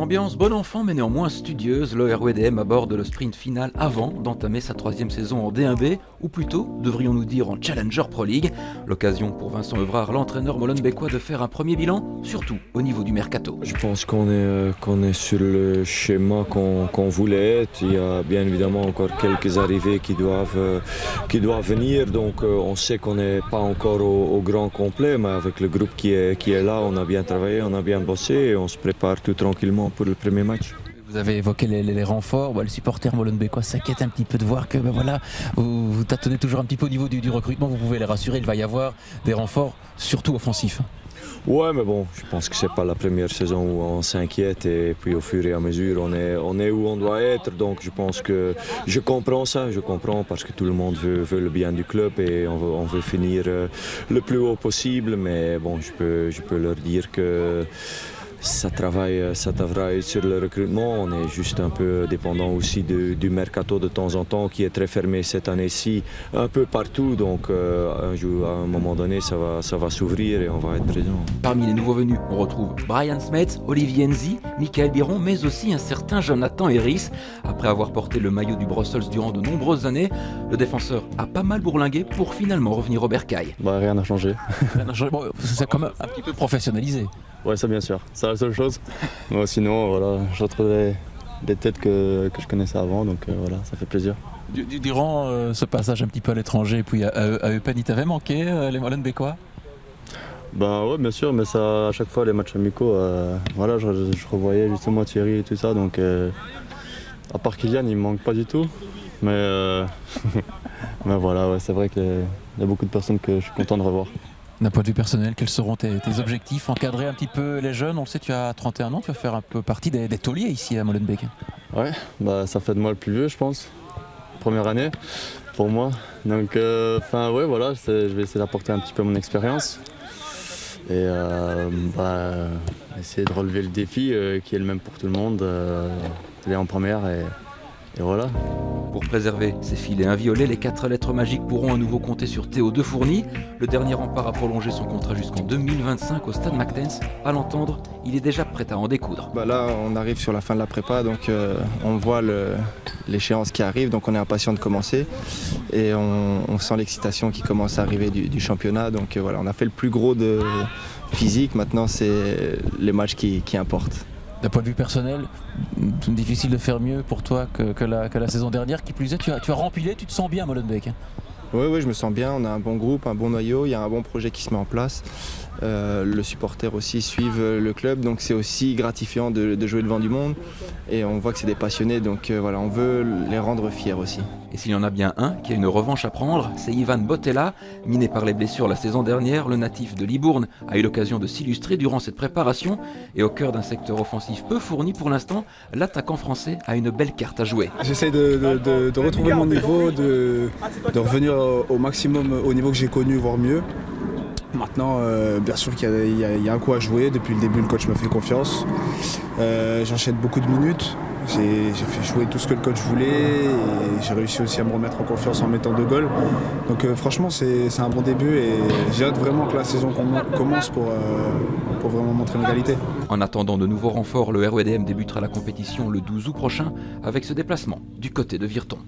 Ambiance bon enfant mais néanmoins studieuse, le RWDM aborde le sprint final avant d'entamer sa 3e saison en D1B, ou plutôt, devrions-nous dire en Challenger Pro League. L'occasion pour Vincent Evrard, l'entraîneur molenbeekois, de faire un premier bilan, surtout au niveau du mercato. Je pense qu'on est sur le schéma qu'on voulait être. Il y a bien évidemment encore quelques arrivées qui doivent venir, donc on sait qu'on n'est pas encore au grand complet, mais avec le groupe qui est là, on a bien travaillé, on a bien bossé et on se prépare tout tranquillement pour le premier match. Vous avez évoqué les renforts, les supporters molenbeekois s'inquiètent un petit peu de voir que vous tâtonnez toujours un petit peu au niveau du recrutement. Vous pouvez les rassurer, il va y avoir des renforts, surtout offensifs. Ouais, mais bon, je pense que c'est pas la première saison où on s'inquiète, et puis au fur et à mesure on est où on doit être, donc je pense que je comprends parce que tout le monde veut le bien du club et on veut finir le plus haut possible, mais bon, je peux leur dire que ça travaille sur le recrutement. On est juste un peu dépendant aussi du mercato de temps en temps qui est très fermé cette année-ci, un peu partout. Donc à un moment donné, ça va s'ouvrir et on va être présent. Parmi les nouveaux venus, on retrouve Brian Smets, Olivier Nzi, Michael Biron, mais aussi un certain Jonathan Herris. Après avoir porté le maillot du Brussels durant de nombreuses années, le défenseur a pas mal bourlingué pour finalement revenir au bercail. Rien n'a changé. C'est quand même un petit peu professionnalisé. Ouais, ça bien sûr, c'est la seule chose. Moi, sinon, voilà, je retrouve des têtes que je connaissais avant, donc voilà, ça fait plaisir. Durant ce passage un petit peu à l'étranger, puis à Eupen, il t'avait manqué les molenbeekois? Ouais, bien sûr, mais ça, à chaque fois, les matchs amicaux, voilà, je revoyais justement Thierry et tout ça, donc à part Kylian, il me manque pas du tout. Mais voilà, ouais, c'est vrai qu'il y a beaucoup de personnes que je suis content de revoir. D'un point de vue personnel, quels seront tes objectifs? Encadrer un petit peu les jeunes, on le sait, tu as 31 ans, tu vas faire un peu partie des tauliers ici à Molenbeek. Ouais, ça fait de moi le plus vieux, je pense. Première année pour moi. Donc, ouais, voilà, je vais essayer d'apporter un petit peu mon expérience et essayer de relever le défi qui est le même pour tout le monde, aller en première et voilà. Pour préserver ses filets inviolés, les 4 lettres magiques pourront à nouveau compter sur Théo De Fourny. Le dernier rempart a prolongé son contrat jusqu'en 2025 au Stade Mactens. À l'entendre, il est déjà prêt à en découdre. Là, on arrive sur la fin de la prépa, donc on voit l'échéance qui arrive, donc on est impatient de commencer. Et on sent l'excitation qui commence à arriver du championnat. Donc voilà, on a fait le plus gros de physique, maintenant c'est les matchs qui importent. D'un point de vue personnel, difficile de faire mieux pour toi que la saison dernière. Qui plus est, tu as rempilé, tu te sens bien à Molenbeek. Oui, je me sens bien, on a un bon groupe, un bon noyau, il y a un bon projet qui se met en place. Le supporter aussi suivent le club, donc c'est aussi gratifiant de jouer devant du monde. Et on voit que c'est des passionnés, donc voilà, on veut les rendre fiers aussi. Et s'il y en a bien un qui a une revanche à prendre, c'est Ivan Botella. Miné par les blessures la saison dernière, le natif de Libourne a eu l'occasion de s'illustrer durant cette préparation. Et au cœur d'un secteur offensif peu fourni pour l'instant, l'attaquant français a une belle carte à jouer. J'essaie de retrouver mon niveau, de revenir au maximum au niveau que j'ai connu, voire mieux. Maintenant, bien sûr qu'il y a un coup à jouer. Depuis le début, le coach me fait confiance. J'enchaîne beaucoup de minutes. J'ai fait jouer tout ce que le coach voulait et j'ai réussi aussi à me remettre en confiance en mettant 2 goals. Donc franchement, c'est un bon début et j'ai hâte vraiment que la saison commence pour vraiment montrer mes qualités. En attendant de nouveaux renforts, le RWDM débutera la compétition le 12 août prochain avec ce déplacement du côté de Virton.